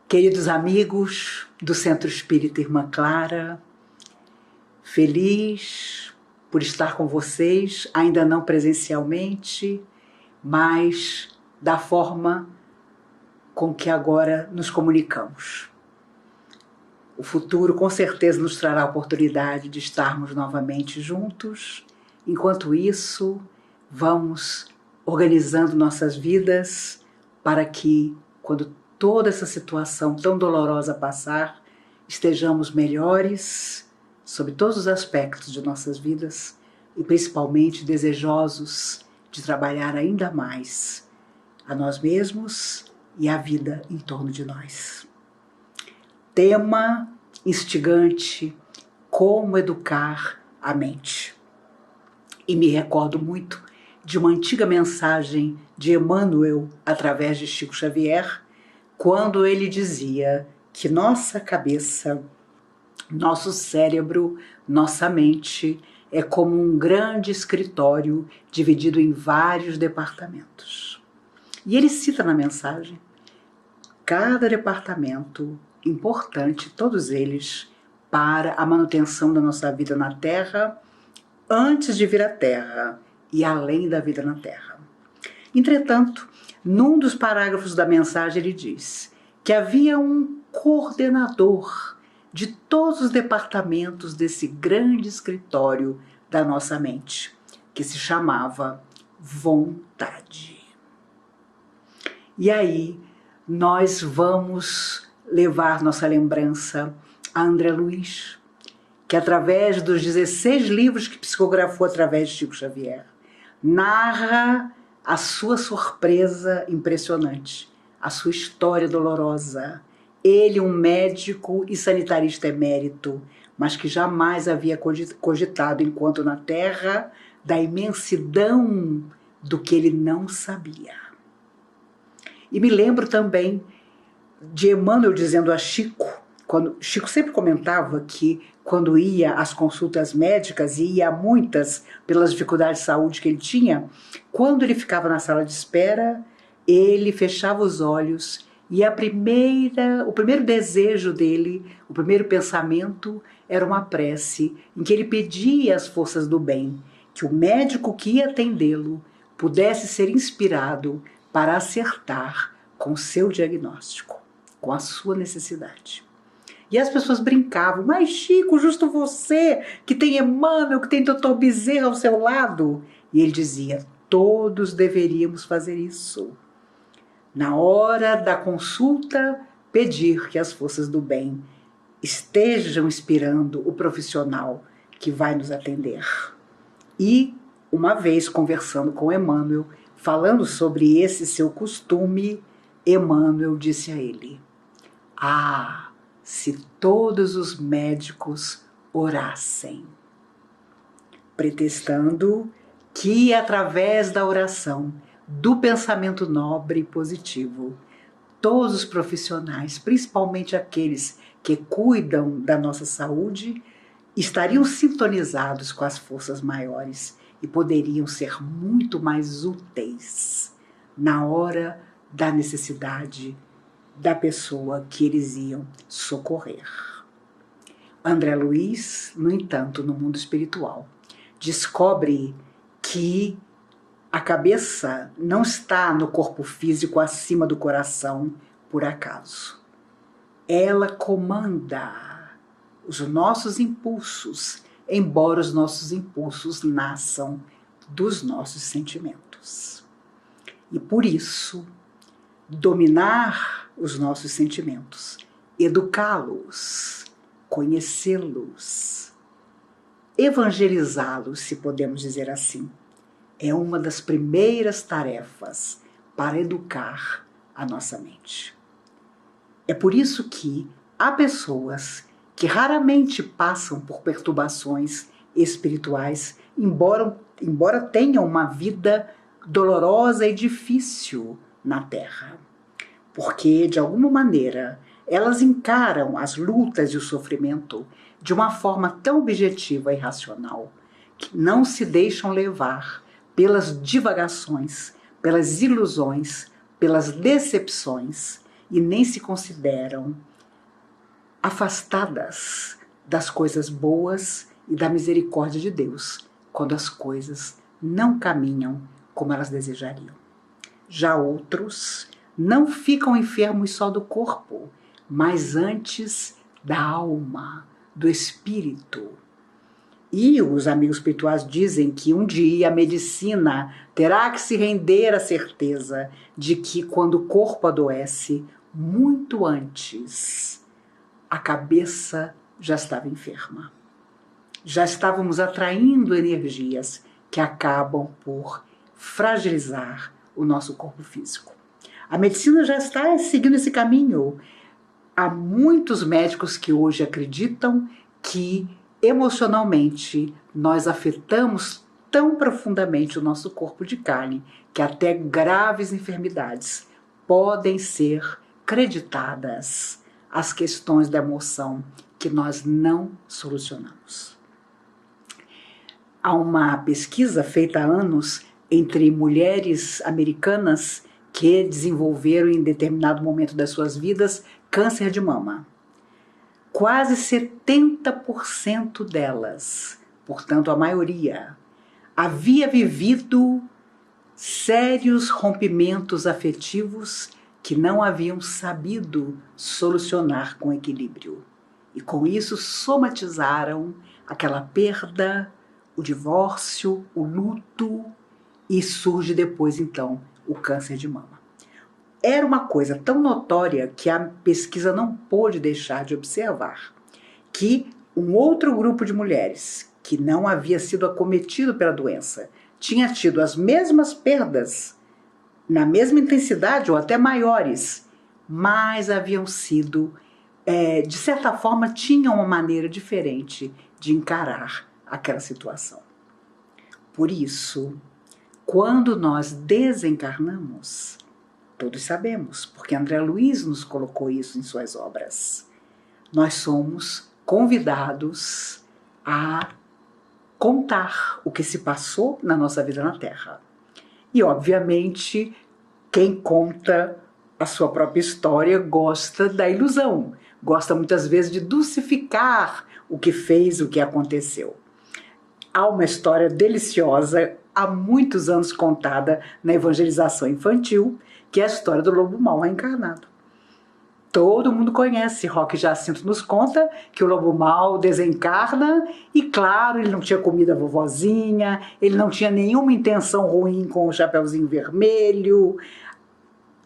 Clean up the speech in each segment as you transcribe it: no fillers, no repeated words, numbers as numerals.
Queridos amigos do Centro Espírita Irmã Clara, feliz por estar com vocês, ainda não presencialmente, mas da forma com que agora nos comunicamos. O futuro com certeza nos trará a oportunidade de estarmos novamente juntos. Enquanto isso, vamos organizando nossas vidas para que, quando toda essa situação tão dolorosa passar, estejamos melhores sobre todos os aspectos de nossas vidas e principalmente desejosos de trabalhar ainda mais a nós mesmos e a vida em torno de nós. Tema instigante: como educar a mente. E me recordo muito de uma antiga mensagem de Emmanuel através de Chico Xavier, quando ele dizia que nossa cabeça, nosso cérebro, nossa mente é como um grande escritório dividido em vários departamentos. E ele cita na mensagem cada departamento importante, todos eles, para a manutenção da nossa vida na Terra, antes de vir à Terra e além da vida na Terra. Entretanto, num dos parágrafos da mensagem ele diz que havia um coordenador de todos os departamentos desse grande escritório da nossa mente, que se chamava vontade. E aí nós vamos levar nossa lembrança a André Luiz, que através dos 16 livros que psicografou através de Chico Xavier, narra a sua surpresa impressionante, a sua história dolorosa. Ele, um médico e sanitarista emérito, mas que jamais havia cogitado, enquanto na Terra, da imensidão do que ele não sabia. E me lembro também de Emmanuel dizendo a Chico, quando Chico sempre comentava que quando ia às consultas médicas, e ia a muitas pelas dificuldades de saúde que ele tinha, quando ele ficava na sala de espera, ele fechava os olhos e o primeiro desejo dele, o primeiro pensamento era uma prece em que ele pedia às forças do bem que o médico que ia atendê-lo pudesse ser inspirado para acertar com o seu diagnóstico, com a sua necessidade. E as pessoas brincavam: mas Chico, justo você, que tem Emmanuel, que tem Dr. Bezerra ao seu lado. E ele dizia: todos deveríamos fazer isso. Na hora da consulta, pedir que as forças do bem estejam inspirando o profissional que vai nos atender. E, uma vez conversando com Emmanuel, falando sobre esse seu costume, Emmanuel disse a ele: se todos os médicos orassem, pretextando que através da oração, do pensamento nobre e positivo, todos os profissionais, principalmente aqueles que cuidam da nossa saúde, estariam sintonizados com as forças maiores e poderiam ser muito mais úteis na hora da necessidade da pessoa que eles iam socorrer. André Luiz, no entanto, no mundo espiritual, descobre que a cabeça não está no corpo físico acima do coração por acaso. Ela comanda os nossos impulsos, embora os nossos impulsos nasçam dos nossos sentimentos. E por isso, dominar os nossos sentimentos, educá-los, conhecê-los, evangelizá-los, se podemos dizer assim, é uma das primeiras tarefas para educar a nossa mente. É por isso que há pessoas que raramente passam por perturbações espirituais, embora tenham uma vida dolorosa e difícil na Terra. Porque, de alguma maneira, elas encaram as lutas e o sofrimento de uma forma tão objetiva e racional, que não se deixam levar pelas divagações, pelas ilusões, pelas decepções e nem se consideram afastadas das coisas boas e da misericórdia de Deus, quando as coisas não caminham como elas desejariam. Já outros não ficam enfermos só do corpo, mas antes da alma, do espírito. E os amigos espirituais dizem que um dia a medicina terá que se render à certeza de que quando o corpo adoece, muito antes, a cabeça já estava enferma. Já estávamos atraindo energias que acabam por fragilizar o nosso corpo físico. A medicina já está seguindo esse caminho. Há muitos médicos que hoje acreditam que emocionalmente nós afetamos tão profundamente o nosso corpo de carne que até graves enfermidades podem ser creditadas às questões da emoção que nós não solucionamos. Há uma pesquisa feita há anos entre mulheres americanas que desenvolveram em determinado momento das suas vidas câncer de mama. Quase 70% delas, portanto a maioria, havia vivido sérios rompimentos afetivos que não haviam sabido solucionar com equilíbrio. E com isso somatizaram aquela perda, o divórcio, o luto, e surge depois então o câncer de mama. Era uma coisa tão notória que a pesquisa não pôde deixar de observar que um outro grupo de mulheres que não havia sido acometido pela doença tinha tido as mesmas perdas, na mesma intensidade ou até maiores, mas haviam sido, de certa forma, tinham uma maneira diferente de encarar aquela situação. Por isso, quando nós desencarnamos, todos sabemos, porque André Luiz nos colocou isso em suas obras, nós somos convidados a contar o que se passou na nossa vida na Terra. E, obviamente, quem conta a sua própria história gosta da ilusão, gosta muitas vezes de dulcificar o que fez, o que aconteceu. Há uma história deliciosa, há muitos anos contada na evangelização infantil, que é a história do lobo mau reencarnado. Todo mundo conhece, Roque Jacinto nos conta que o lobo mau desencarna e, claro, ele não tinha comido a vovozinha, ele não tinha nenhuma intenção ruim com o Chapeuzinho Vermelho,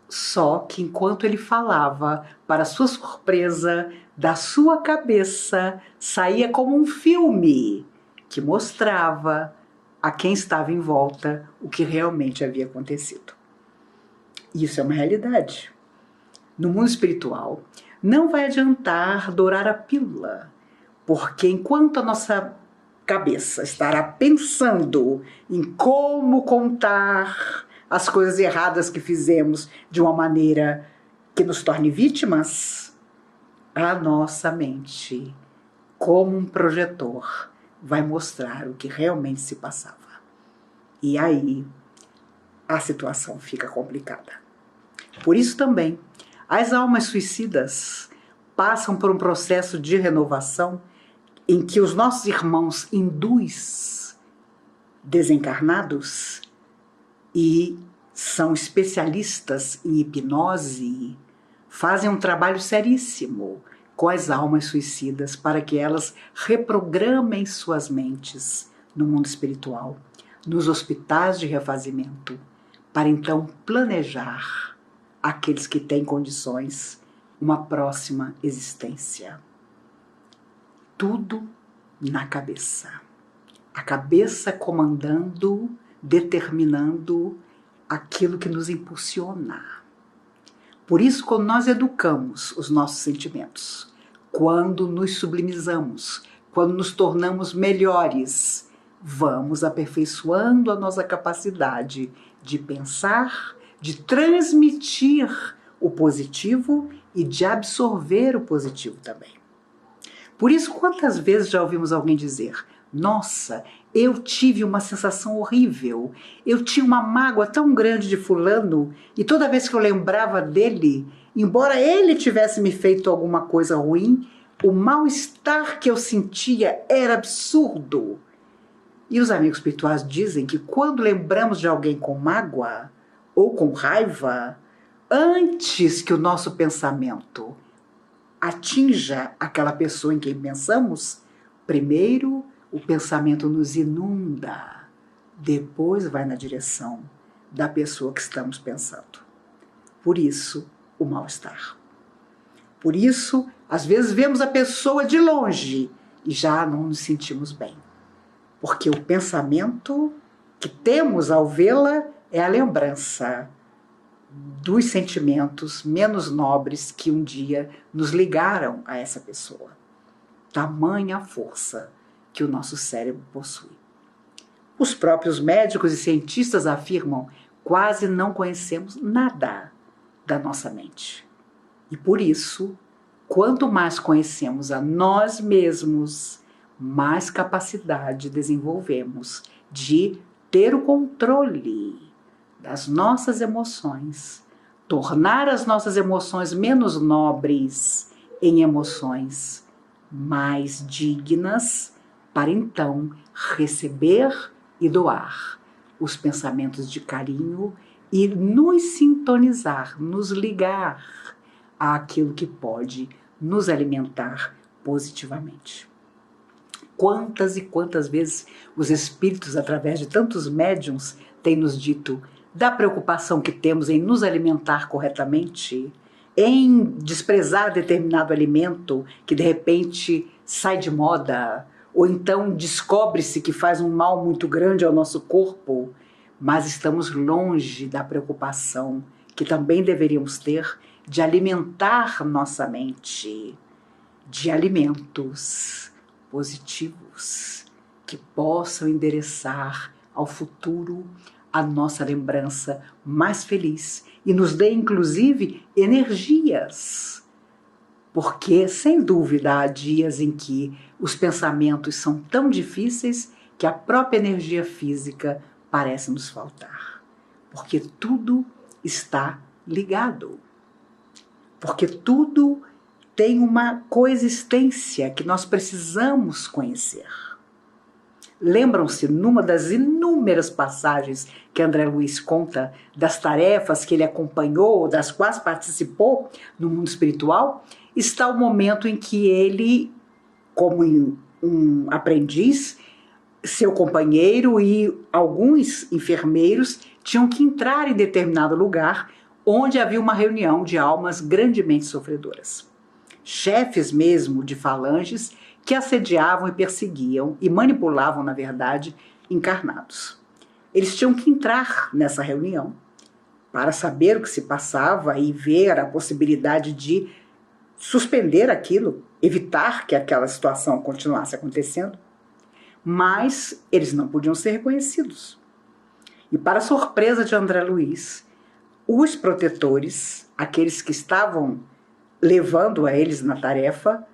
só que enquanto ele falava, para sua surpresa, da sua cabeça saía como um filme que mostrava a quem estava em volta o que realmente havia acontecido. Isso é uma realidade. No mundo espiritual, não vai adiantar dourar a pílula, porque enquanto a nossa cabeça estará pensando em como contar as coisas erradas que fizemos de uma maneira que nos torne vítimas, a nossa mente, como um projetor, vai mostrar o que realmente se passava. E aí a situação fica complicada. Por isso também, as almas suicidas passam por um processo de renovação em que os nossos irmãos hindus desencarnados e são especialistas em hipnose, fazem um trabalho seríssimo com as almas suicidas para que elas reprogramem suas mentes no mundo espiritual, nos hospitais de refazimento, para então planejar aqueles que têm condições uma próxima existência. Tudo na cabeça. A cabeça comandando, determinando aquilo que nos impulsiona. Por isso, quando nós educamos os nossos sentimentos, quando nos sublimizamos, quando nos tornamos melhores, vamos aperfeiçoando a nossa capacidade de pensar, de transmitir o positivo e de absorver o positivo também. Por isso, quantas vezes já ouvimos alguém dizer: nossa, eu tive uma sensação horrível. Eu tinha uma mágoa tão grande de fulano e toda vez que eu lembrava dele, embora ele tivesse me feito alguma coisa ruim, o mal-estar que eu sentia era absurdo. E os amigos espirituais dizem que quando lembramos de alguém com mágoa ou com raiva, antes que o nosso pensamento atinja aquela pessoa em quem pensamos, primeiro o pensamento nos inunda, depois vai na direção da pessoa que estamos pensando. Por isso, o mal-estar. Por isso, às vezes vemos a pessoa de longe e já não nos sentimos bem. Porque o pensamento que temos ao vê-la é a lembrança dos sentimentos menos nobres que um dia nos ligaram a essa pessoa. Tamanha a força que o nosso cérebro possui. Os próprios médicos e cientistas afirmam: quase não conhecemos nada da nossa mente. E por isso, quanto mais conhecemos a nós mesmos, mais capacidade desenvolvemos de ter o controle das nossas emoções, tornar as nossas emoções menos nobres em emoções mais dignas, para então receber e doar os pensamentos de carinho e nos sintonizar, nos ligar àquilo que pode nos alimentar positivamente. Quantas e quantas vezes os espíritos, através de tantos médiuns, têm nos dito da preocupação que temos em nos alimentar corretamente, em desprezar determinado alimento que de repente sai de moda, ou então descobre-se que faz um mal muito grande ao nosso corpo, mas estamos longe da preocupação que também deveríamos ter de alimentar nossa mente de alimentos positivos que possam endereçar ao futuro a nossa lembrança mais feliz e nos dê, inclusive, energias. Porque, sem dúvida, há dias em que os pensamentos são tão difíceis que a própria energia física parece nos faltar. Porque tudo está ligado. Porque tudo tem uma coexistência que nós precisamos conhecer. Lembram-se, numa das inúmeras passagens que André Luiz conta, das tarefas que ele acompanhou, das quais participou no mundo espiritual, está o momento em que ele, como um aprendiz, seu companheiro e alguns enfermeiros tinham que entrar em determinado lugar onde havia uma reunião de almas grandemente sofredoras. Chefes mesmo de falanges que assediavam e perseguiam e manipulavam, na verdade, encarnados. Eles tinham que entrar nessa reunião para saber o que se passava e ver a possibilidade de suspender aquilo, evitar que aquela situação continuasse acontecendo, mas eles não podiam ser reconhecidos. E para surpresa de André Luiz, os protetores, aqueles que estavam levando a eles na tarefa,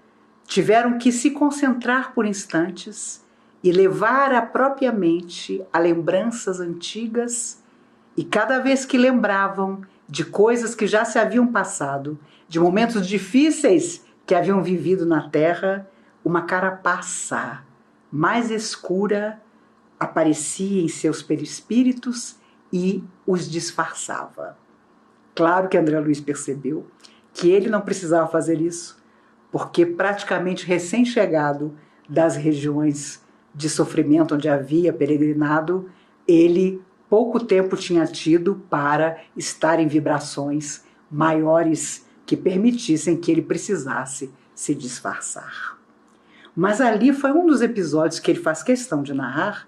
tiveram que se concentrar por instantes e levar à própria mente a lembranças antigas, e cada vez que lembravam de coisas que já se haviam passado, de momentos difíceis que haviam vivido na Terra, uma carapaça mais escura aparecia em seus perispíritos e os disfarçava. Claro que André Luiz percebeu que ele não precisava fazer isso, porque praticamente recém-chegado das regiões de sofrimento onde havia peregrinado, ele pouco tempo tinha tido para estar em vibrações maiores que permitissem que ele precisasse se disfarçar. Mas ali foi um dos episódios que ele faz questão de narrar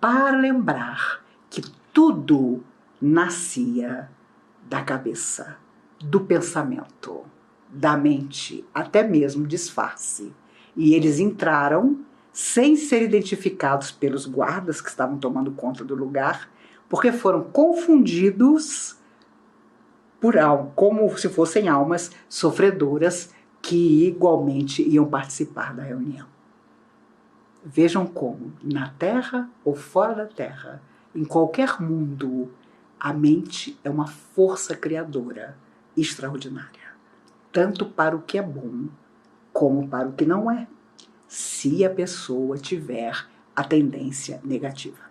para lembrar que tudo nascia da cabeça, do pensamento, da mente, até mesmo disfarce. E eles entraram sem ser identificados pelos guardas que estavam tomando conta do lugar, porque foram confundidos por algo, como se fossem almas sofredoras que igualmente iam participar da reunião. Vejam como, na Terra ou fora da Terra, em qualquer mundo, a mente é uma força criadora extraordinária, tanto para o que é bom como para o que não é, se a pessoa tiver a tendência negativa.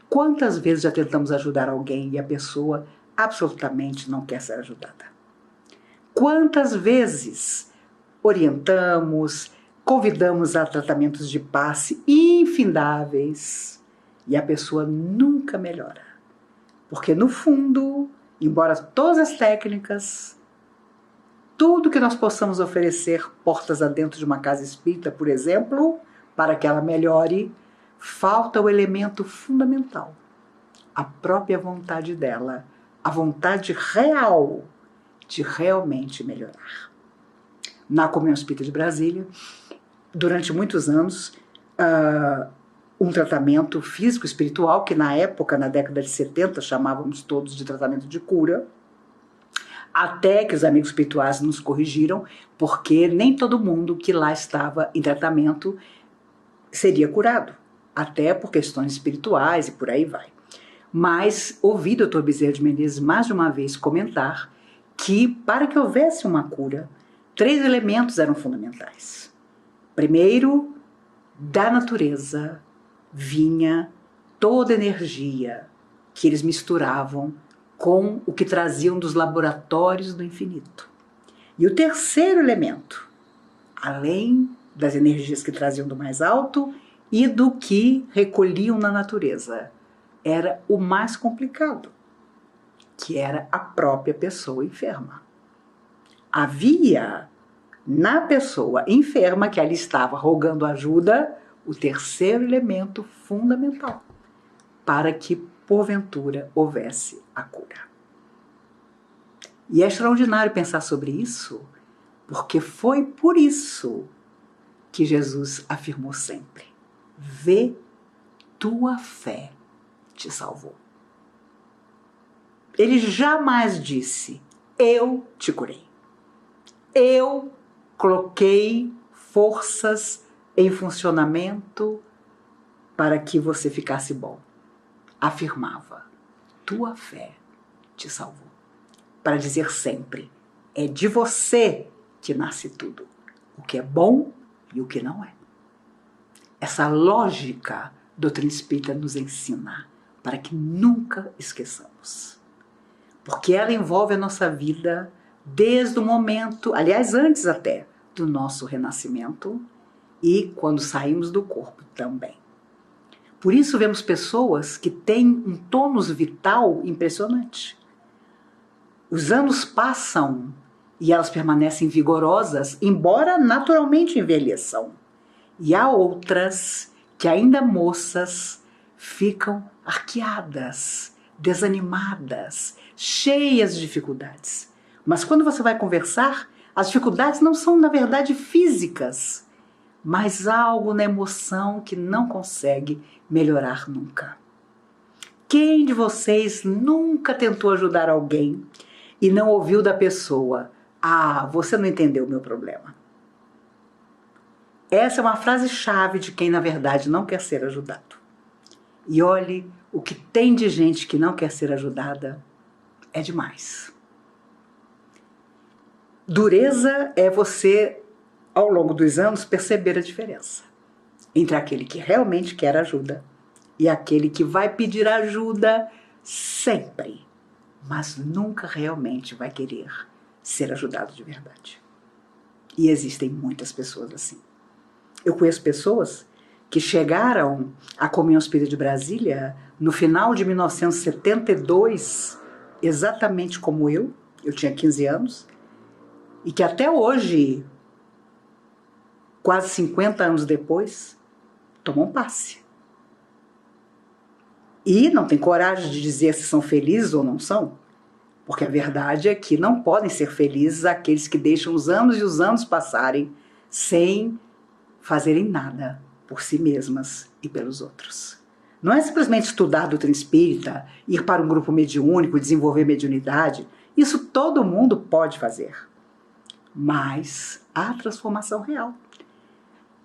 Quantas vezes já tentamos ajudar alguém e a pessoa absolutamente não quer ser ajudada? Quantas vezes orientamos, convidamos a tratamentos de passe infindáveis e a pessoa nunca melhora? Porque no fundo, embora todas as técnicas, tudo que nós possamos oferecer portas adentro de uma casa espírita, por exemplo, para que ela melhore, falta o elemento fundamental, a própria vontade dela, a vontade real de realmente melhorar. Na Comunhão Espírita de Brasília, durante muitos anos, um tratamento físico-espiritual, que na época, na década de 70, chamávamos todos de tratamento de cura, até que os amigos espirituais nos corrigiram, porque nem todo mundo que lá estava em tratamento seria curado, até por questões espirituais e por aí vai. Mas ouvi o Dr. Bezerra de Menezes mais de uma vez comentar que, para que houvesse uma cura, 3 elementos eram fundamentais. Primeiro, da natureza vinha toda a energia que eles misturavam com o que traziam dos laboratórios do infinito. E o terceiro elemento, além das energias que traziam do mais alto e do que recolhiam na natureza, era o mais complicado, que era a própria pessoa enferma. Havia na pessoa enferma que ali estava rogando ajuda o terceiro elemento fundamental para que, porventura, houvesse a cura. E é extraordinário pensar sobre isso, porque foi por isso que Jesus afirmou sempre: vê, tua fé te salvou. Ele jamais disse: eu te curei. Eu coloquei forças em funcionamento para que você ficasse bom. Afirmava: tua fé te salvou. Para dizer sempre: é de você que nasce tudo, o que é bom e o que não é. Essa lógica a doutrina espírita nos ensina para que nunca esqueçamos. Porque ela envolve a nossa vida desde o momento, aliás, antes até do nosso renascimento e quando saímos do corpo também. Por isso vemos pessoas que têm um tônus vital impressionante. Os anos passam e elas permanecem vigorosas, embora naturalmente envelheçam. E há outras que, ainda moças, ficam arqueadas, desanimadas, cheias de dificuldades. Mas quando você vai conversar, as dificuldades não são, na verdade, físicas, mas algo na emoção que não consegue melhorar nunca. Quem de vocês nunca tentou ajudar alguém e não ouviu da pessoa: ah, você não entendeu o meu problema? Essa é uma frase-chave de quem, na verdade, não quer ser ajudado. E olhe, o que tem de gente que não quer ser ajudada é demais. Dureza é você, ao longo dos anos, perceber a diferença entre aquele que realmente quer ajuda e aquele que vai pedir ajuda sempre, mas nunca realmente vai querer ser ajudado de verdade. E existem muitas pessoas assim. Eu conheço pessoas que chegaram à Comunhão Espírita de Brasília no final de 1972, exatamente como eu tinha 15 anos, e que até hoje, quase 50 anos depois, tomam passe. E não tem coragem de dizer se são felizes ou não são, porque a verdade é que não podem ser felizes aqueles que deixam os anos e os anos passarem sem fazerem nada por si mesmas e pelos outros. Não é simplesmente estudar doutrina espírita, ir para um grupo mediúnico, desenvolver mediunidade. Isso todo mundo pode fazer. Mas há transformação real.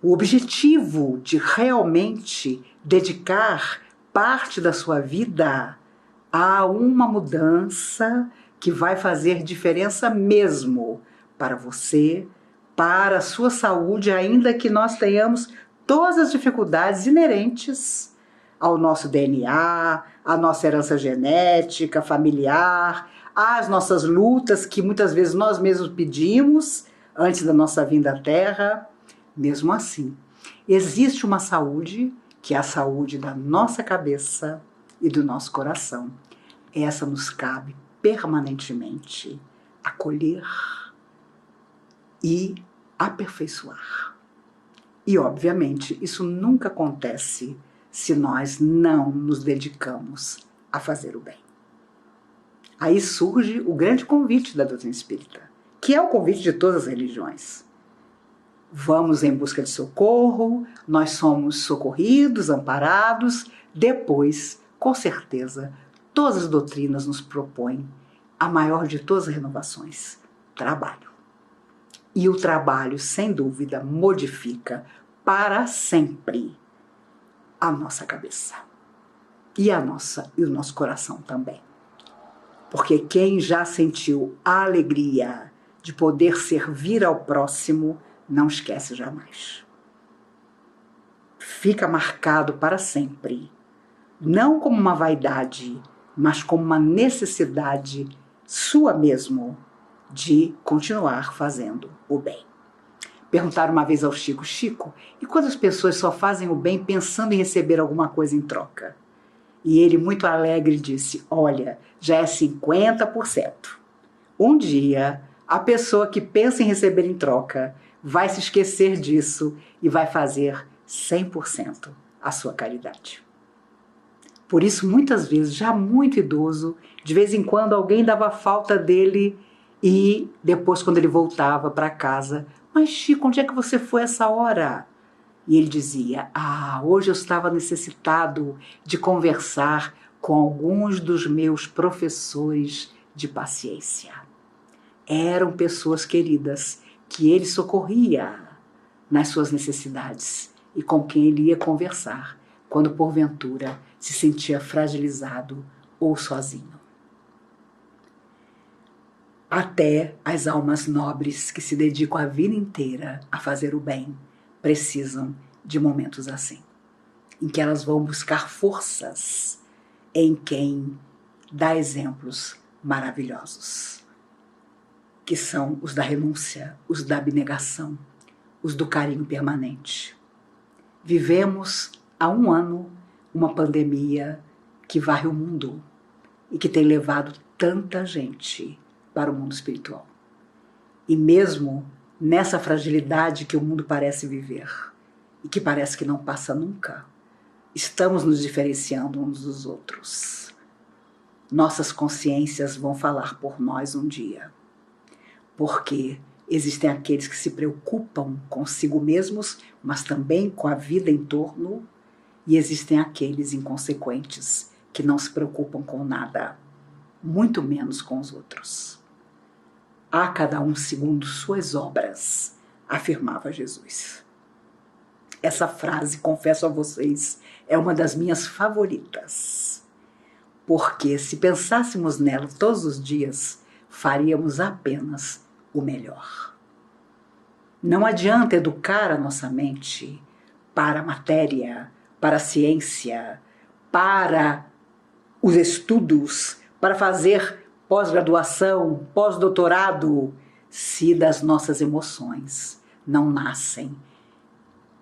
o objetivo de realmente dedicar parte da sua vida a uma mudança que vai fazer diferença mesmo para você, para a sua saúde, ainda que nós tenhamos todas as dificuldades inerentes ao nosso DNA, à nossa herança genética, familiar, às nossas lutas que muitas vezes nós mesmos pedimos antes da nossa vinda à Terra. Mesmo assim, existe uma saúde que é a saúde da nossa cabeça e do nosso coração. Essa nos cabe permanentemente acolher e aperfeiçoar. E, obviamente, isso nunca acontece se nós não nos dedicamos a fazer o bem. Aí surge o grande convite da doutrina espírita, que é o convite de todas as religiões. Vamos em busca de socorro, nós somos socorridos, amparados, depois, com certeza, todas as doutrinas nos propõem a maior de todas as renovações, trabalho. E o trabalho, sem dúvida, modifica para sempre a nossa cabeça e o nosso coração também. Porque quem já sentiu a alegria de poder servir ao próximo, não esquece jamais. Fica marcado para sempre, não como uma vaidade, mas como uma necessidade sua mesmo de continuar fazendo o bem. Perguntaram uma vez ao Chico: Chico, e quando as pessoas só fazem o bem pensando em receber alguma coisa em troca? E ele, muito alegre, disse: olha, já é 50%. Um dia, a pessoa que pensa em receber em troca vai se esquecer disso e vai fazer 100% a sua caridade. Por isso, muitas vezes, já muito idoso, de vez em quando alguém dava falta dele e depois, quando ele voltava para casa: mas Chico, onde é que você foi essa hora? E ele dizia: hoje eu estava necessitado de conversar com alguns dos meus professores de paciência. Eram pessoas queridas que ele socorria nas suas necessidades e com quem ele ia conversar quando porventura se sentia fragilizado ou sozinho. Até as almas nobres que se dedicam a vida inteira a fazer o bem precisam de momentos assim, em que elas vão buscar forças em quem dá exemplos maravilhosos, que são os da renúncia, os da abnegação, os do carinho permanente. Vivemos há 1 ano uma pandemia que varre o mundo e que tem levado tanta gente para o mundo espiritual. E mesmo nessa fragilidade que o mundo parece viver e que parece que não passa nunca, estamos nos diferenciando uns dos outros. Nossas consciências vão falar por nós um dia, porque existem aqueles que se preocupam consigo mesmos, mas também com a vida em torno, e existem aqueles inconsequentes que não se preocupam com nada, muito menos com os outros. A cada um segundo suas obras, afirmava Jesus. Essa frase, confesso a vocês, é uma das minhas favoritas, porque se pensássemos nela todos os dias, faríamos apenas o melhor. Não adianta educar a nossa mente para a matéria, para a ciência, para os estudos, para fazer pós-graduação, pós-doutorado, se das nossas emoções não nascem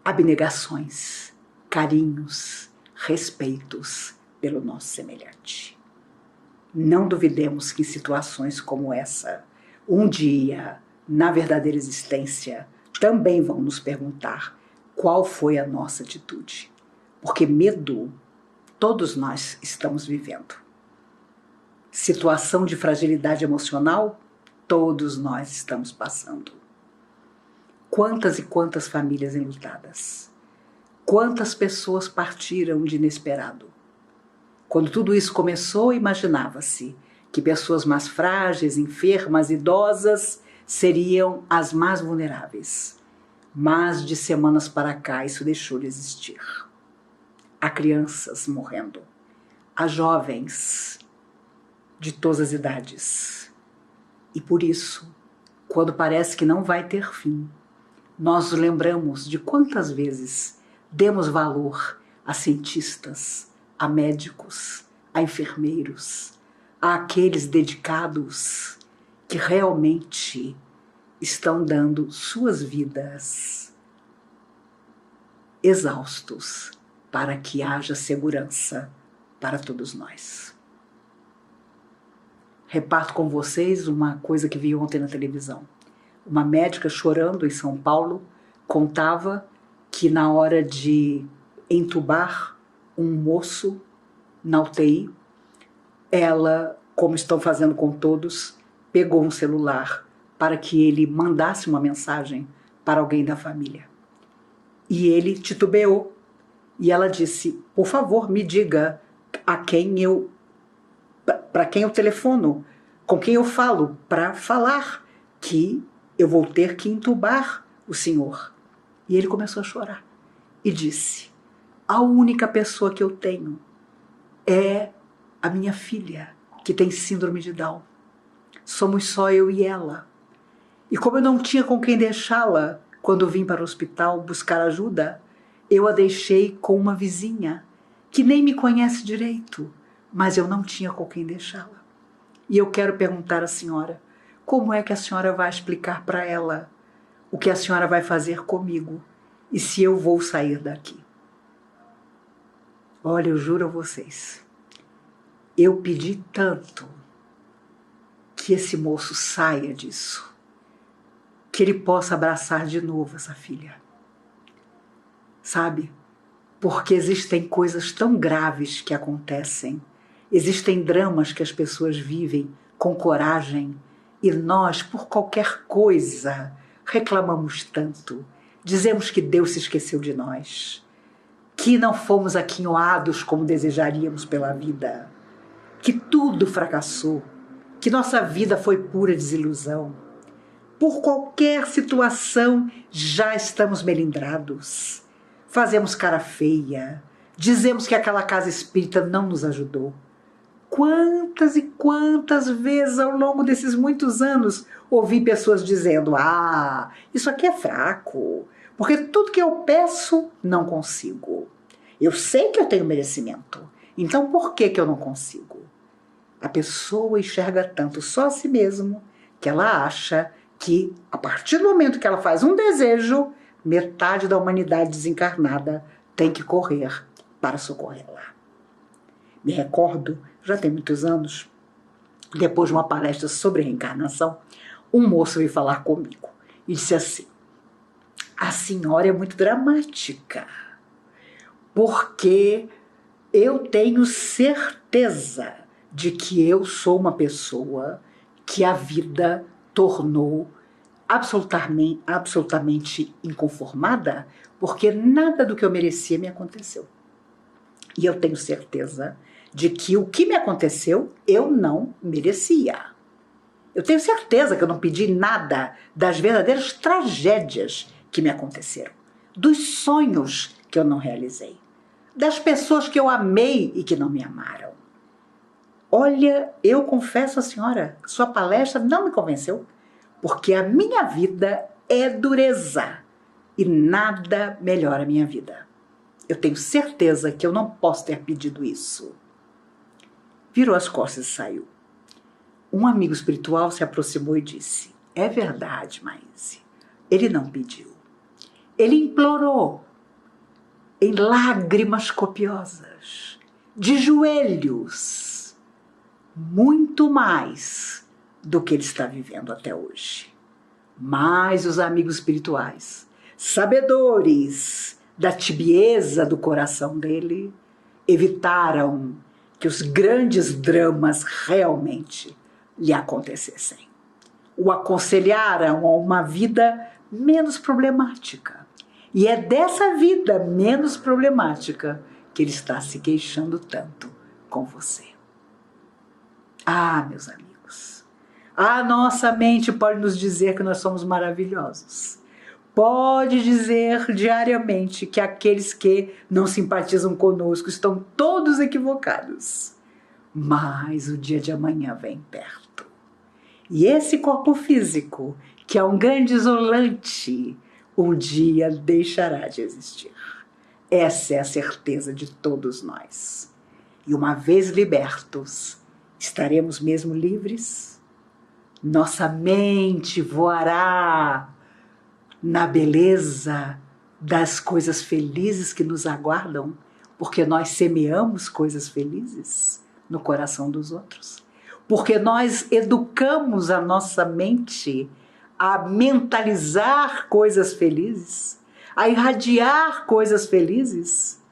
abnegações, carinhos, respeitos pelo nosso semelhante. Não duvidemos que em situações como essa, um dia, na verdadeira existência, também vão nos perguntar qual foi a nossa atitude. Porque medo, todos nós estamos vivendo. Situação de fragilidade emocional, todos nós estamos passando. Quantas e quantas famílias enlutadas. Quantas pessoas partiram de inesperado. Quando tudo isso começou, imaginava-se que pessoas mais frágeis, enfermas, idosas seriam as mais vulneráveis. Mas de semanas para cá isso deixou de existir. Há crianças morrendo, há jovens de todas as idades. E por isso, quando parece que não vai ter fim, nós nos lembramos de quantas vezes demos valor a cientistas, a médicos, a enfermeiros, a aqueles dedicados que realmente estão dando suas vidas exaustos para que haja segurança para todos nós. Reparto com vocês uma coisa que vi ontem na televisão. Uma médica chorando em São Paulo contava que na hora de entubar um moço na UTI, ela, como estão fazendo com todos, pegou um celular para que ele mandasse uma mensagem para alguém da família. E ele titubeou. E ela disse, por favor, me diga para quem eu telefono, com quem eu falo, para falar que eu vou ter que entubar o senhor. E ele começou a chorar e disse, a única pessoa que eu tenho é a minha filha, que tem síndrome de Down. Somos só eu e ela. E como eu não tinha com quem deixá-la quando vim para o hospital buscar ajuda, eu a deixei com uma vizinha que nem me conhece direito, mas eu não tinha com quem deixá-la. E eu quero perguntar à senhora, como é que a senhora vai explicar para ela o que a senhora vai fazer comigo e se eu vou sair daqui? Olha, eu juro a vocês, eu pedi tanto que esse moço saia disso, que ele possa abraçar de novo essa filha. Sabe? Porque existem coisas tão graves que acontecem, existem dramas que as pessoas vivem com coragem e nós, por qualquer coisa, reclamamos tanto, dizemos que Deus se esqueceu de nós, que não fomos aquinhoados como desejaríamos pela vida, que tudo fracassou, que nossa vida foi pura desilusão. Por qualquer situação já estamos melindrados. Fazemos cara feia, dizemos que aquela casa espírita não nos ajudou. Quantas e quantas vezes ao longo desses muitos anos ouvi pessoas dizendo, isso aqui é fraco, porque tudo que eu peço não consigo. Eu sei que eu tenho merecimento, então por que eu não consigo? A pessoa enxerga tanto só a si mesmo que ela acha que a partir do momento que ela faz um desejo, metade da humanidade desencarnada tem que correr para socorrê-la. Me recordo, já tem muitos anos, depois de uma palestra sobre reencarnação, um moço veio falar comigo e disse assim, a senhora é muito dramática, porque eu tenho certeza de que eu sou uma pessoa que a vida tornou absolutamente inconformada, porque nada do que eu merecia me aconteceu. E eu tenho certeza de que o que me aconteceu eu não merecia. Eu tenho certeza que eu não pedi nada das verdadeiras tragédias que me aconteceram, dos sonhos que eu não realizei, das pessoas que eu amei e que não me amaram. Olha, eu confesso à senhora, sua palestra não me convenceu, porque a minha vida é dureza e nada melhora a minha vida. Eu tenho certeza que eu não posso ter pedido isso. Virou as costas e saiu. Um amigo espiritual se aproximou e disse, é verdade, Maíse, ele não pediu. Ele implorou em lágrimas copiosas, de joelhos, muito mais do que ele está vivendo até hoje. Mas os amigos espirituais, sabedores da tibieza do coração dele, evitaram que os grandes dramas realmente lhe acontecessem. O aconselharam a uma vida menos problemática. E é dessa vida menos problemática que ele está se queixando tanto com você. Meus amigos, a nossa mente pode nos dizer que nós somos maravilhosos. pode dizer diariamente que aqueles que não simpatizam conosco estão todos equivocados. Mas o dia de amanhã vem perto. E esse corpo físico, que é um grande isolante, um dia deixará de existir. Essa é a certeza de todos nós. E uma vez libertos, estaremos mesmo livres? Nossa mente voará na beleza das coisas felizes que nos aguardam, porque nós semeamos coisas felizes no coração dos outros, porque nós educamos a nossa mente a mentalizar coisas felizes, a irradiar coisas felizes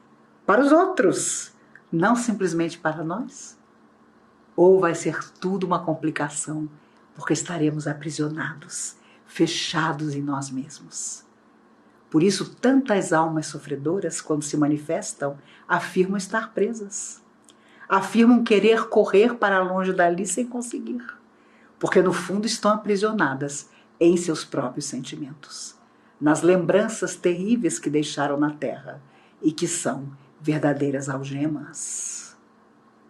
para os outros, não simplesmente para nós. Ou vai ser tudo uma complicação, porque estaremos aprisionados, fechados em nós mesmos. Por isso, tantas almas sofredoras, quando se manifestam, afirmam estar presas. Afirmam querer correr para longe dali sem conseguir, porque no fundo estão aprisionadas em seus próprios sentimentos, nas lembranças terríveis que deixaram na terra e que são verdadeiras algemas.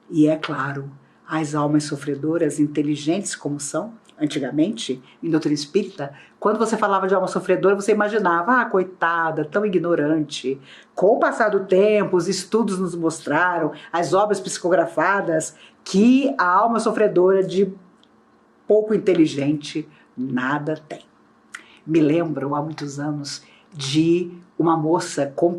E é claro, as almas sofredoras, inteligentes como são, antigamente, em doutrina espírita, quando você falava de alma sofredora, você imaginava, coitada, tão ignorante. Com o passar do tempo, os estudos nos mostraram, as obras psicografadas, que a alma sofredora de pouco inteligente nada tem. Me lembro, há muitos anos, de uma moça com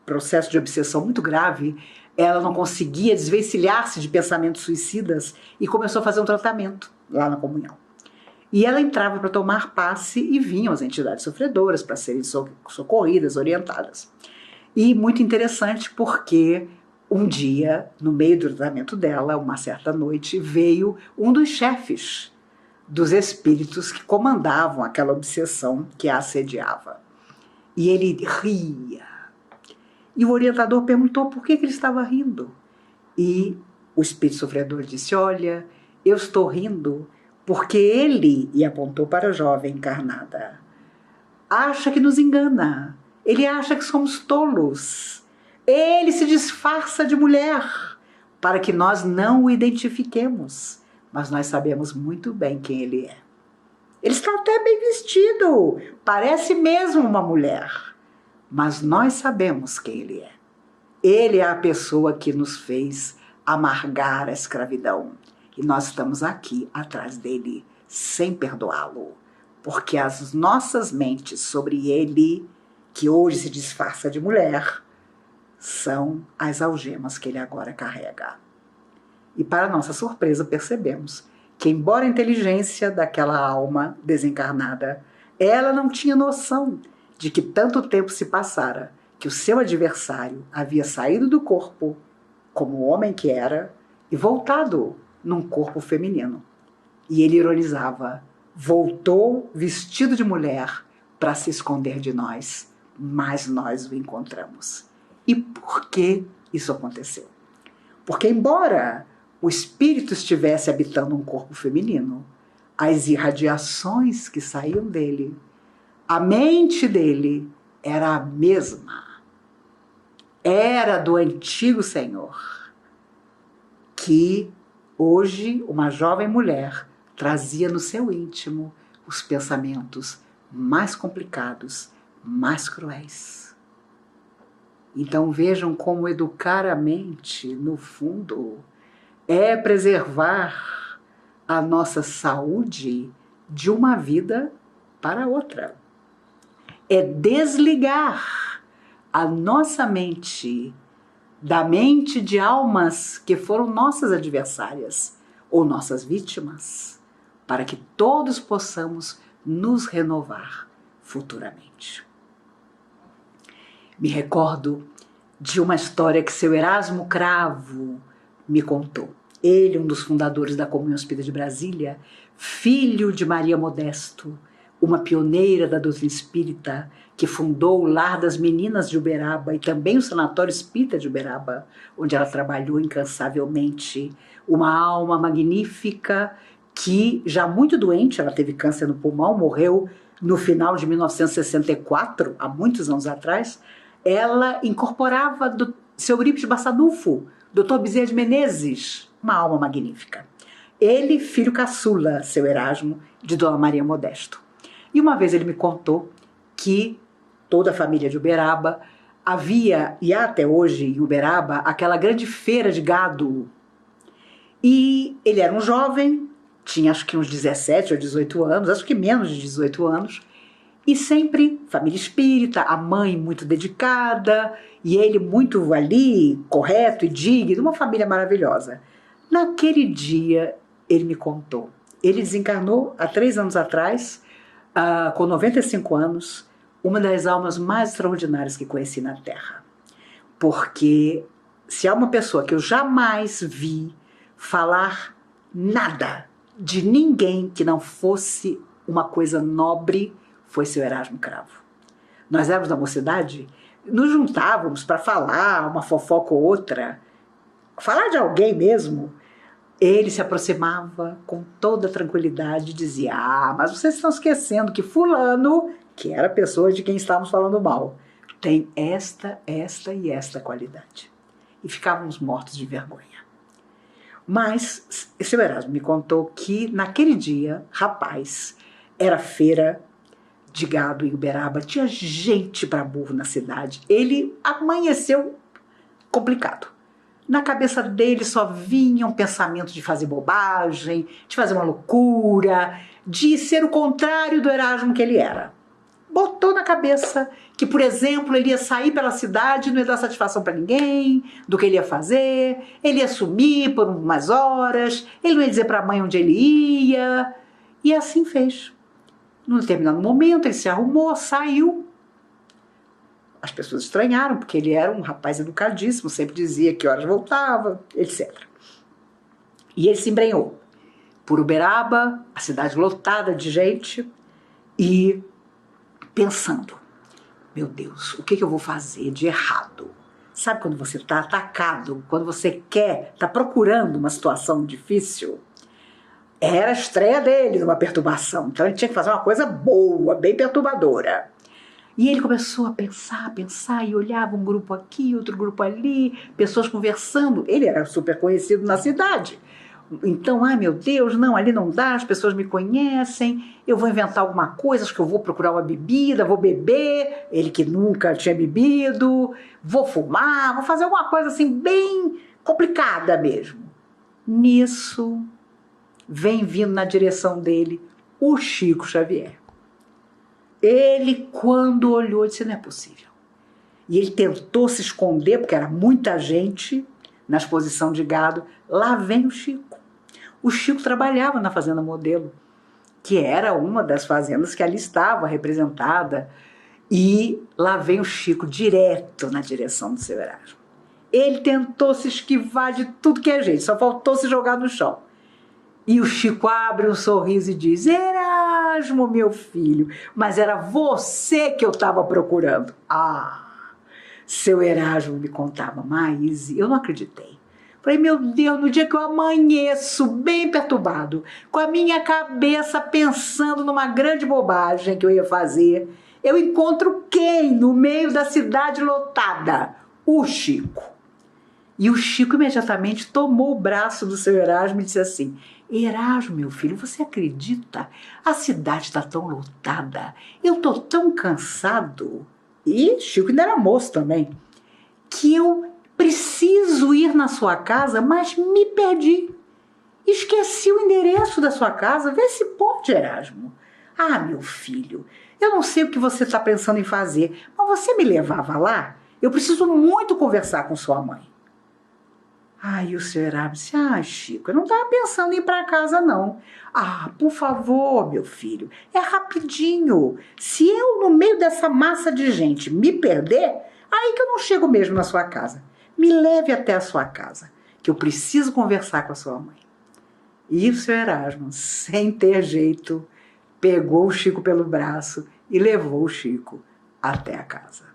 processo de obsessão muito grave. Ela não conseguia desvencilhar-se de pensamentos suicidas e começou a fazer um tratamento lá na comunhão. E ela entrava para tomar passe e vinham as entidades sofredoras para serem socorridas, orientadas. E muito interessante porque um dia, no meio do tratamento dela, uma certa noite, veio um dos chefes dos espíritos que comandavam aquela obsessão que a assediava. E ele ria. E o orientador perguntou por que ele estava rindo. E o espírito sofredor disse, olha, eu estou rindo porque ele, e apontou para a jovem encarnada, acha que nos engana. Ele acha que somos tolos. Ele se disfarça de mulher para que nós não o identifiquemos. Mas nós sabemos muito bem quem ele é. Ele está até bem vestido, parece mesmo uma mulher. Mas nós sabemos quem ele é. Ele é a pessoa que nos fez amargar a escravidão. E nós estamos aqui atrás dele, sem perdoá-lo. Porque as nossas mentes sobre ele, que hoje se disfarça de mulher, são as algemas que ele agora carrega. E para nossa surpresa percebemos que, embora a inteligência daquela alma desencarnada, ela não tinha noção de que tanto tempo se passara, que o seu adversário havia saído do corpo, como o homem que era, e voltado num corpo feminino. E ele ironizava, voltou vestido de mulher para se esconder de nós, mas nós o encontramos. E por que isso aconteceu? Porque embora o espírito estivesse habitando um corpo feminino, as irradiações que saíam dele, a mente dele era a mesma. Era do antigo Senhor, que hoje uma jovem mulher trazia no seu íntimo os pensamentos mais complicados, mais cruéis. Então vejam como educar a mente, no fundo, é preservar a nossa saúde de uma vida para outra. É desligar a nossa mente da mente de almas que foram nossas adversárias ou nossas vítimas, para que todos possamos nos renovar futuramente. Me recordo de uma história que seu Erasmo Cravo me contou. Ele, um dos fundadores da Comunhão Espírita de Brasília, filho de Maria Modesto, uma pioneira da doutrina espírita, que fundou o Lar das Meninas de Uberaba e também o Sanatório Espírita de Uberaba, onde ela trabalhou incansavelmente. Uma alma magnífica que, já muito doente, ela teve câncer no pulmão, morreu no final de 1964, há muitos anos atrás, ela incorporava do seu Eurípides Barçanufo, Dr. Bezerra de Menezes, uma alma magnífica. Ele, filho caçula, seu Erasmo, de Dona Maria Modesto. E uma vez ele me contou que toda a família de Uberaba havia, e há até hoje em Uberaba, aquela grande feira de gado. E ele era um jovem, tinha acho que uns 17 ou 18 anos, acho que menos de 18 anos, e sempre família espírita, a mãe muito dedicada, e ele muito ali, correto e digno, uma família maravilhosa. Naquele dia, ele me contou, ele desencarnou há 3 anos atrás, com 95 anos, uma das almas mais extraordinárias que conheci na Terra. Porque se há uma pessoa que eu jamais vi falar nada de ninguém que não fosse uma coisa nobre, foi seu Erasmo Cravo. Nós éramos da mocidade, nos juntávamos para falar uma fofoca ou outra, falar de alguém mesmo. Ele se aproximava com toda tranquilidade e dizia: mas vocês estão esquecendo que fulano, que era a pessoa de quem estávamos falando mal, tem esta e esta qualidade. E ficávamos mortos de vergonha. Mas seu Erasmo me contou que naquele dia, rapaz, era feira de gado em Uberaba, tinha gente para burro na cidade. Ele amanheceu complicado. Na cabeça dele só vinham pensamentos de fazer bobagem, de fazer uma loucura, de ser o contrário do Erasmo que ele era. Botou na cabeça que, por exemplo, ele ia sair pela cidade, não ia dar satisfação para ninguém do que ele ia fazer, ele ia sumir por umas horas, ele não ia dizer para a mãe onde ele ia, e assim fez. Num determinado momento, ele se arrumou, saiu. As pessoas estranharam, porque ele era um rapaz educadíssimo, sempre dizia que horas voltava, etc. E ele se embrenhou por Uberaba, a cidade lotada de gente, e pensando: meu Deus, o que eu vou fazer de errado? Sabe quando você está atacado, quando você está procurando uma situação difícil? Era a estreia dele numa perturbação, então ele tinha que fazer uma coisa boa, bem perturbadora. E ele começou a pensar, e olhava um grupo aqui, outro grupo ali, pessoas conversando. Ele era super conhecido na cidade. Então, ai meu Deus, não, ali não dá, as pessoas me conhecem, eu vou inventar alguma coisa, acho que eu vou procurar uma bebida, vou beber, ele que nunca tinha bebido, vou fumar, vou fazer alguma coisa assim bem complicada mesmo. Nisso, vem vindo na direção dele o Chico Xavier. Ele, quando olhou, disse: não é possível. E ele tentou se esconder, porque era muita gente na exposição de gado. Lá vem o Chico. O Chico trabalhava na Fazenda Modelo, que era uma das fazendas que ali estava representada. E lá vem o Chico direto na direção do seu Erasmo. Ele tentou se esquivar de tudo que é jeito, só faltou se jogar no chão. E o Chico abre um sorriso e diz: Erasmo, meu filho, mas era você que eu estava procurando. Seu Erasmo me contava, Maíse, eu não acreditei. Falei: meu Deus, no dia que eu amanheço bem perturbado, com a minha cabeça pensando numa grande bobagem que eu ia fazer, eu encontro quem no meio da cidade lotada? O Chico. E o Chico imediatamente tomou o braço do seu Erasmo e disse assim: Erasmo, meu filho, você acredita? A cidade está tão lotada, eu estou tão cansado, e Chico ainda era moço também, que eu preciso ir na sua casa, mas me perdi. Esqueci o endereço da sua casa, vê se pode, Erasmo. Meu filho, eu não sei o que você está pensando em fazer, mas você me levava lá? Eu preciso muito conversar com sua mãe. E o senhor Erasmo disse: Chico, eu não estava pensando em ir para casa, não. Por favor, meu filho, é rapidinho. Se eu, no meio dessa massa de gente, me perder, aí que eu não chego mesmo na sua casa. Me leve até a sua casa, que eu preciso conversar com a sua mãe. E o senhor Erasmo, sem ter jeito, pegou o Chico pelo braço e levou o Chico até a casa.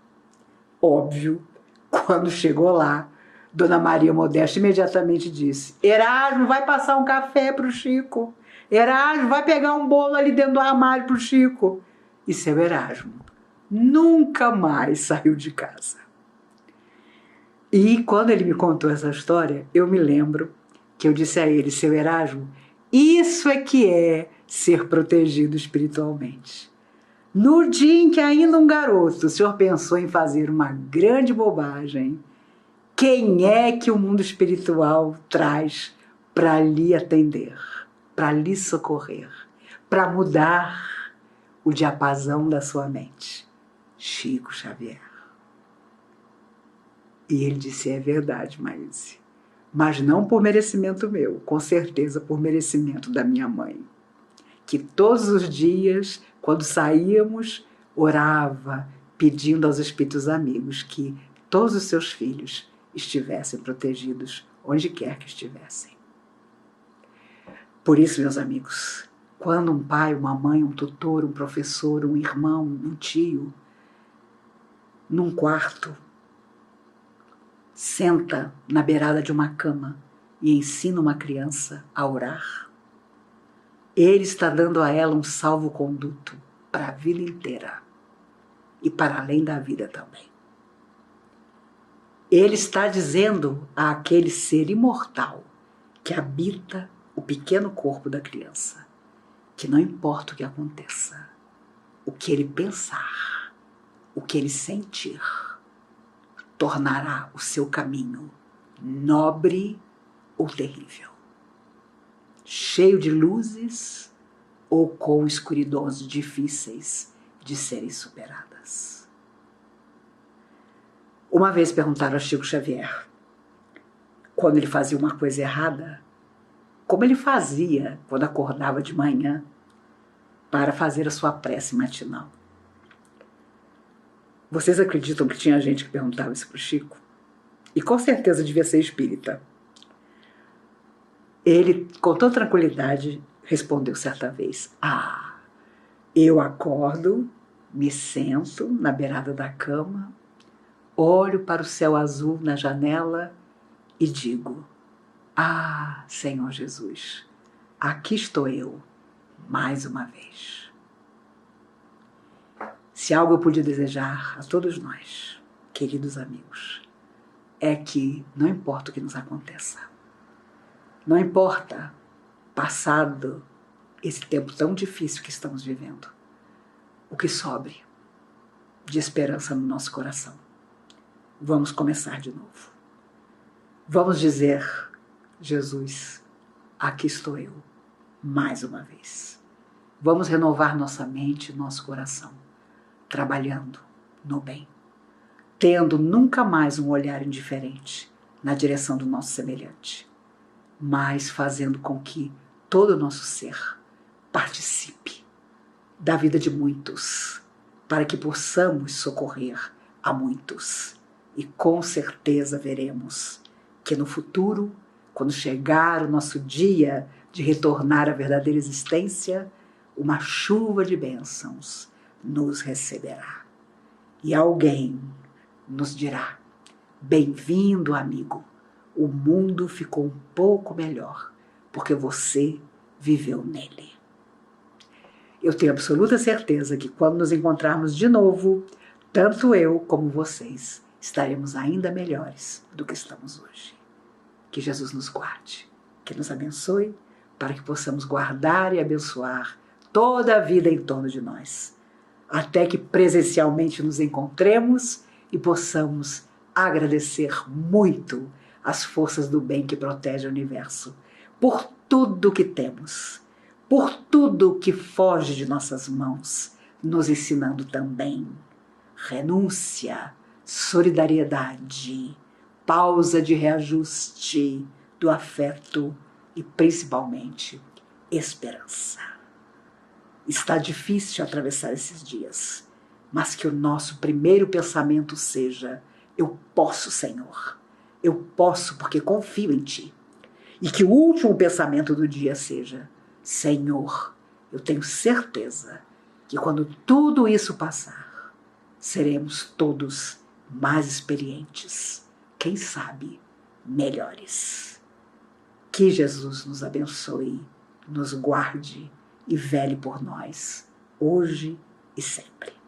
Óbvio, quando chegou lá, Dona Maria Modesta imediatamente disse: Erasmo, vai passar um café para o Chico. Erasmo, vai pegar um bolo ali dentro do armário para o Chico. e seu Erasmo nunca mais saiu de casa. E quando ele me contou essa história, eu me lembro que eu disse a ele: seu Erasmo, isso é que é ser protegido espiritualmente. No dia em que ainda um garoto, o senhor pensou em fazer uma grande bobagem, quem é que o mundo espiritual traz para lhe atender, para lhe socorrer, para mudar o diapasão da sua mente? Chico Xavier. E ele disse: é verdade, Maíse, mas não por merecimento meu, com certeza por merecimento da minha mãe, que todos os dias, quando saíamos, orava pedindo aos espíritos amigos que todos os seus filhos estivessem protegidos onde quer que estivessem. Por isso, meus amigos, quando um pai, uma mãe, um tutor, um professor, um irmão, um tio, num quarto, senta na beirada de uma cama e ensina uma criança a orar, ele está dando a ela um salvo-conduto para a vida inteira e para além da vida também. Ele está dizendo àquele ser imortal que habita o pequeno corpo da criança que não importa o que aconteça, o que ele pensar, o que ele sentir, tornará o seu caminho nobre ou terrível, cheio de luzes ou com escuridões difíceis de serem superadas. Uma vez perguntaram a Chico Xavier, quando ele fazia uma coisa errada, como ele fazia quando acordava de manhã para fazer a sua prece matinal. Vocês acreditam que tinha gente que perguntava isso para o Chico? E com certeza devia ser espírita. Ele, com toda tranquilidade, respondeu certa vez: eu acordo, me sento na beirada da cama, olho para o céu azul na janela e digo: Senhor Jesus, aqui estou eu, mais uma vez. Se algo eu pude desejar a todos nós, queridos amigos, é que não importa o que nos aconteça, não importa, passado esse tempo tão difícil que estamos vivendo, o que sobre de esperança no nosso coração. Vamos começar de novo. Vamos dizer: Jesus, aqui estou eu, mais uma vez. Vamos renovar nossa mente e nosso coração, trabalhando no bem, tendo nunca mais um olhar indiferente na direção do nosso semelhante, mas fazendo com que todo o nosso ser participe da vida de muitos, para que possamos socorrer a muitos. E com certeza veremos que no futuro, quando chegar o nosso dia de retornar à verdadeira existência, uma chuva de bênçãos nos receberá. E alguém nos dirá: bem-vindo, amigo, o mundo ficou um pouco melhor, porque você viveu nele. Eu tenho absoluta certeza que quando nos encontrarmos de novo, tanto eu como vocês estaremos ainda melhores do que estamos hoje. Que Jesus nos guarde, que nos abençoe, para que possamos guardar e abençoar toda a vida em torno de nós, até que presencialmente nos encontremos e possamos agradecer muito as forças do bem que protegem o universo, por tudo que temos, por tudo que foge de nossas mãos, nos ensinando também renúncia, solidariedade, pausa de reajuste do afeto e, principalmente, esperança. Está difícil atravessar esses dias, mas que o nosso primeiro pensamento seja: eu posso, Senhor, eu posso porque confio em Ti. E que o último pensamento do dia seja: Senhor, eu tenho certeza que quando tudo isso passar, seremos todos mais experientes, quem sabe, melhores. Que Jesus nos abençoe, nos guarde e vele por nós, hoje e sempre.